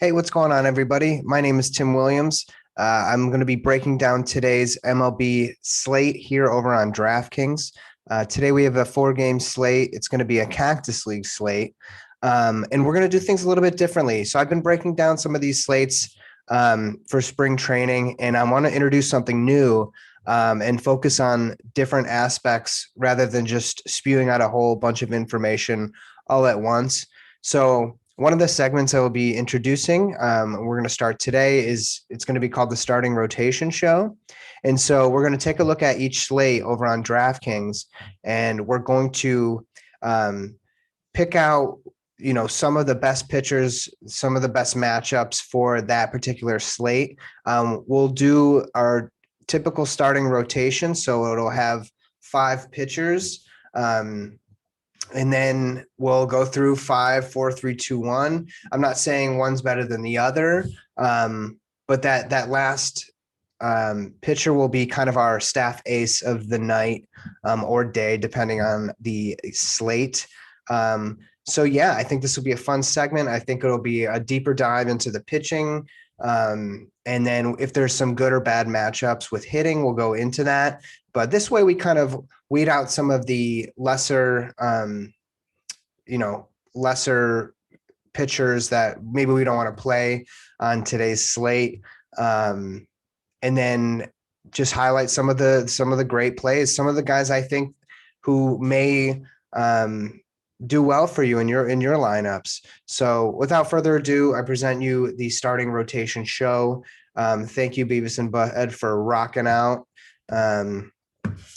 Hey, what's going on, everybody? My name is Tim Williams. I'm going to be breaking down today's MLB slate here over on DraftKings. Today we have a 4-game slate. It's going to be a Cactus League slate, and we're going to do things a little bit differently. So I've been breaking down some of these slates for spring training, and I want to introduce something new and focus on different aspects rather than just spewing out a whole bunch of information all at once. So one of the segments I will be introducing, we're going to start today, it's going to be called the Starting Rotation Show. And so we're going to take a look at each slate over on DraftKings, and we're going to pick out, some of the best pitchers, some of the best matchups for that particular slate. We'll do our typical starting rotation, so it'll have 5 pitchers. And then we'll go through 5, 4, 3, 2, 1. I'm not saying one's better than the other, but that last pitcher will be kind of our staff ace of the night or day, depending on the slate. So yeah, I think this will be a fun segment. I think it'll be a deeper dive into the pitching. And then if there's some good or bad matchups with hitting, we'll go into that. But this way we kind of weed out some of the lesser pitchers that maybe we don't want to play on today's slate. And then just highlight some of the great plays, some of the guys I think who may do well for you in your lineups. So without further ado, I present you the Starting Rotation Show. Thank you, Beavis and Butthead, for rocking out.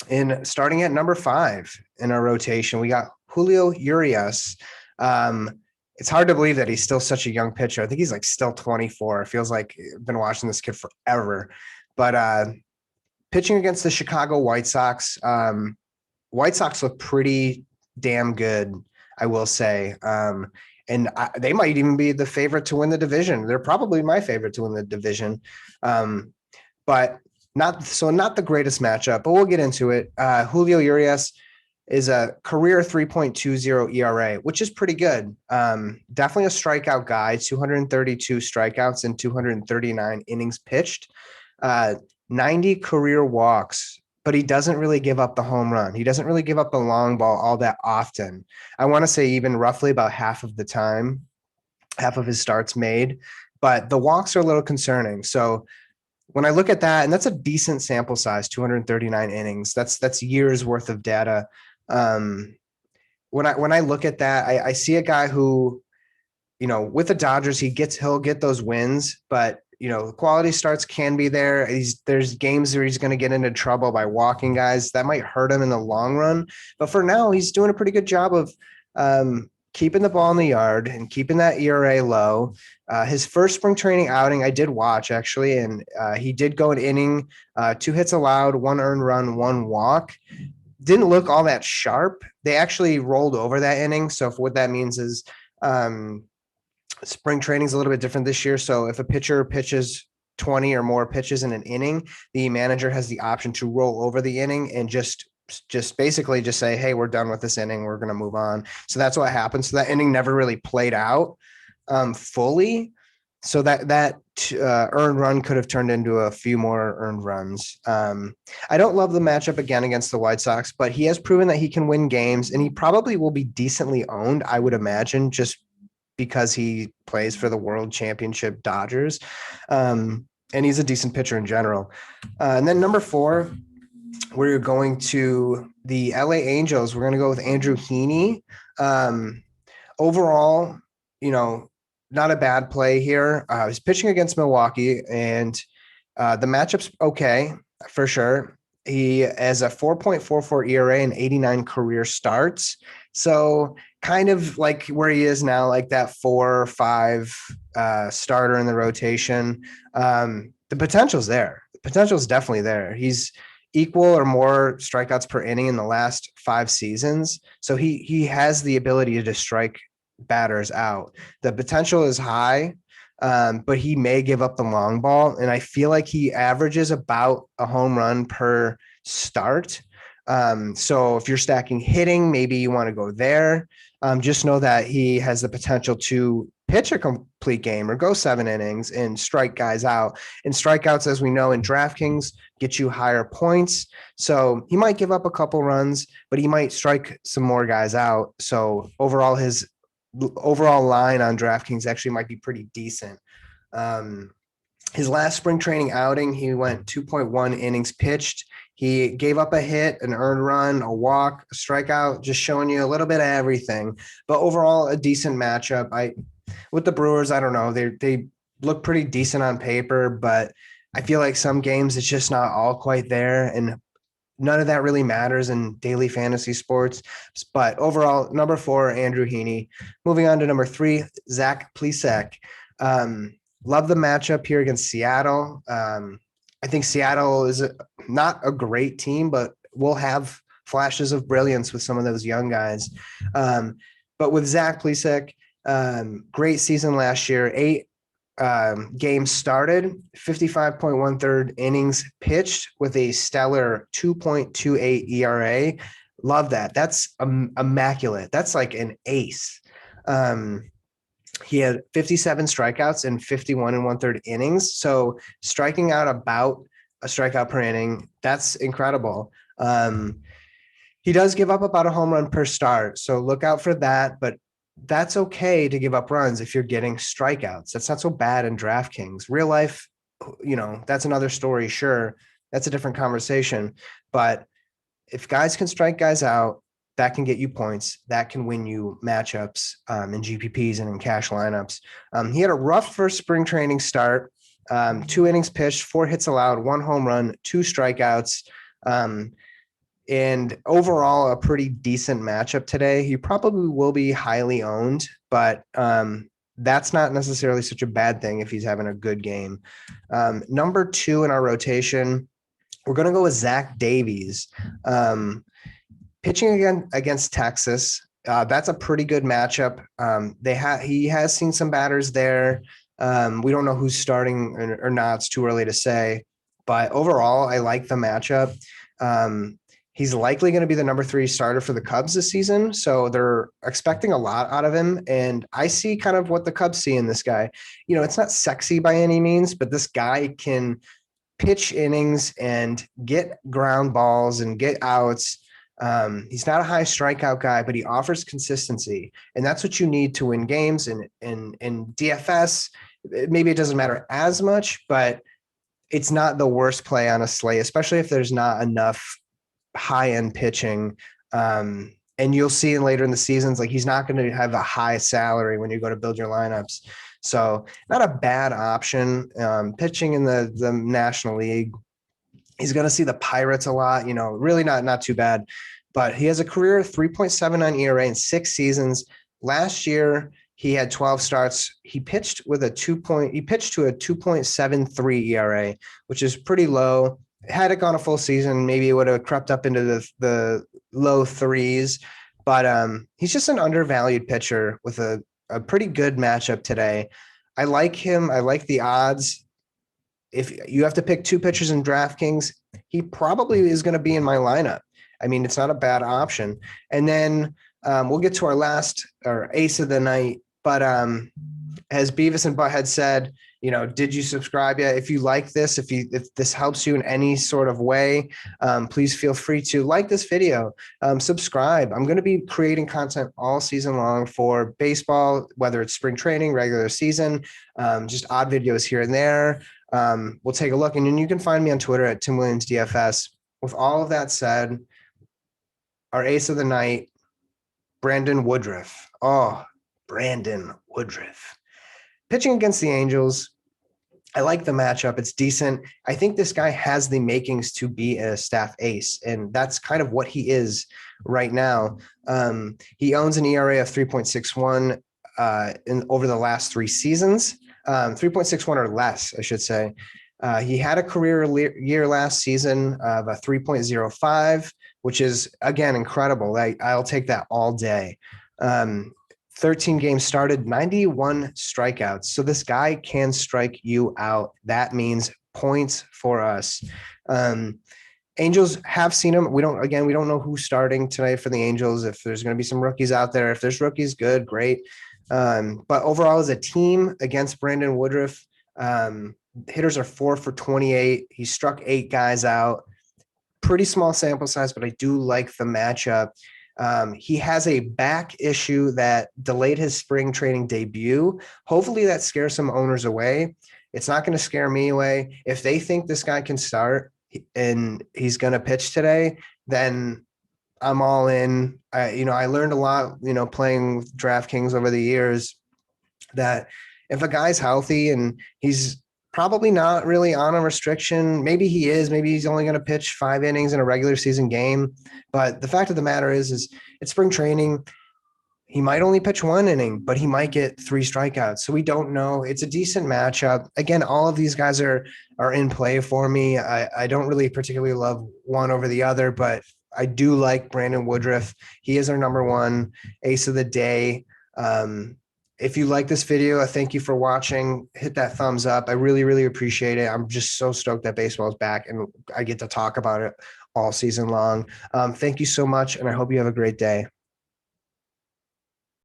And starting at number 5 in our rotation, we got Julio Urias. It's hard to believe that he's still such a young pitcher. I think he's like still 24. It feels like I've been watching this kid forever. But pitching against the Chicago White Sox, White Sox look pretty damn good, I will say. And they might even be the favorite to win the division. They're probably my favorite to win the division. But not the greatest matchup, but we'll get into it. Julio Urias is a career 3.20 ERA, which is pretty good. Definitely a strikeout guy, 232 strikeouts and 239 innings pitched, 90 career walks, but he doesn't really give up the home run. He doesn't really give up the long ball all that often. I want to say even roughly about half of the time, half of his starts made, but the walks are a little concerning. So when I look at that, and that's a decent sample size, 239 innings, that's years worth of data. When I look at that, I see a guy who, with the Dodgers, he'll get those wins, but quality starts can be there. There's games where he's going to get into trouble by walking guys that might hurt him in the long run. But for now, he's doing a pretty good job of keeping the ball in the yard and keeping that ERA low. His first spring training outing, I did watch actually, and he did go an inning, 2 hits allowed, 1 earned run, 1 walk. Didn't look all that sharp. They actually rolled over that inning. So what that means is spring training is a little bit different this year. So if a pitcher pitches 20 or more pitches in an inning, the manager has the option to roll over the inning and just basically just say, hey, we're done with this inning. We're going to move on. So that's what happened. So that inning never really played out fully. So that earned run could have turned into a few more earned runs. I don't love the matchup again against the White Sox, but he has proven that he can win games, and he probably will be decently owned, I would imagine, just because he plays for the World Championship Dodgers. And he's a decent pitcher in general. And then number 4, we're going to the LA Angels. We're going to go with Andrew Heaney. Overall, not a bad play here. He's pitching against Milwaukee, and the matchup's okay for sure. He has a 4.44 ERA and 89 career starts. So kind of like where he is now, like that 4 or 5 starter in the rotation. The potential's there. The potential's definitely there. He's equal or more strikeouts per inning in the last 5 seasons. So he has the ability to strike batters out. The potential is high, but he may give up the long ball. And I feel like he averages about a home run per start. So if you're stacking hitting, maybe you want to go there. Just know that he has the potential to pitch a complete game or go 7 innings and strike guys out. And strikeouts, as we know in DraftKings, get you higher points. So he might give up a couple runs, but he might strike some more guys out. So overall, his overall line on DraftKings actually might be pretty decent. His last spring training outing, he went 2.1 innings pitched. He gave up a hit, an earned run, a walk, a strikeout, just showing you a little bit of everything. But overall, a decent matchup. With the Brewers, I don't know. They look pretty decent on paper, but I feel like some games it's just not all quite there. And none of that really matters in daily fantasy sports. But overall, number 4, Andrew Heaney. Moving on to number 3, Zach Plesac. Love the matchup here against Seattle. I think Seattle is not a great team, but will have flashes of brilliance with some of those young guys. But with Zach Plesac, great season last year, 8 games started, 55.13 innings pitched with a stellar 2.28 ERA. Love that. That's immaculate. That's like an ace. He had 57 strikeouts in 51 1/3 innings. So striking out about a strikeout per inning, that's incredible. He does give up about a home run per start. So look out for that. But that's okay to give up runs if you're getting strikeouts. That's not so bad in DraftKings. Real life, that's another story. Sure. That's a different conversation. But if guys can strike guys out, that can get you points. That can win you matchups in GPPs and in cash lineups. He had a rough first spring training start, 2 innings pitched, 4 hits allowed, 1 home run, 2 strikeouts. And overall, a pretty decent matchup today. He probably will be highly owned, but that's not necessarily such a bad thing if he's having a good game. Number 2 in our rotation, we're going to go with Zach Davies. Pitching again against Texas, that's a pretty good matchup. He has seen some batters there. We don't know who's starting or not. It's too early to say. But overall, I like the matchup. He's likely going to be the number 3 starter for the Cubs this season. So they're expecting a lot out of him. And I see kind of what the Cubs see in this guy. It's not sexy by any means, but this guy can pitch innings and get ground balls and get outs. He's not a high strikeout guy, but he offers consistency. And that's what you need to win games. And in DFS, maybe it doesn't matter as much, but it's not the worst play on a slate, especially if there's not enough high-end pitching. And you'll see later in the seasons, like he's not going to have a high salary when you go to build your lineups. So not a bad option. Pitching in the National League, he's going to see the Pirates a lot, really not too bad. But he has a career 3.79 ERA in 6 seasons. Last year, he had 12 starts. He pitched to a 2.73 ERA, which is pretty low. Had it gone a full season, maybe it would have crept up into the low 3s. But he's just an undervalued pitcher with a pretty good matchup today. I like him. I like the odds. If you have to pick 2 pitchers in DraftKings, he probably is going to be in my lineup. I mean, it's not a bad option. And then we'll get to our ace of the night. But as Beavis and Butthead said, did you subscribe yet? If you like this, if this helps you in any sort of way, please feel free to like this video, subscribe. I'm going to be creating content all season long for baseball, whether it's spring training, regular season, just odd videos here and there. We'll take a look. And then you can find me on Twitter at Tim Williams DFS. With all of that said, our ace of the night, Brandon Woodruff. Oh, Brandon Woodruff. Pitching against the Angels, I like the matchup. It's decent. I think this guy has the makings to be a staff ace, and that's kind of what he is right now. He owns an ERA of 3.61 over the last 3 seasons. 3.61 or less, I should say. He had a career year last season of a 3.05, which is, again, incredible. I'll take that all day. 13 games started, 91 strikeouts. So this guy can strike you out. That means points for us. Angels have seen him. We don't know who's starting tonight for the Angels. If there's going to be some rookies out there, if there's rookies, good, great. But overall, as a team against Brandon Woodruff, hitters are 4 for 28. He struck 8 guys out. Pretty small sample size, but I do like the matchup. He has a back issue that delayed his spring training debut. Hopefully that scares some owners away. It's not going to scare me away. If they think this guy can start and he's going to pitch today, then I'm all in. I learned a lot, playing with DraftKings over the years, that if a guy's healthy and he's probably not really on a restriction, maybe he is, maybe he's only going to pitch 5 innings in a regular season game. But the fact of the matter is it's spring training. He might only pitch 1 inning, but he might get 3 strikeouts. So we don't know. It's a decent matchup. Again, all of these guys are in play for me. I don't really particularly love one over the other, but I do like Brandon Woodruff. He is our number 1 ace of the day. If you like this video, I thank you for watching. Hit that thumbs up. I really, really appreciate it. I'm just so stoked that baseball is back and I get to talk about it all season long. Thank you so much, and I hope you have a great day.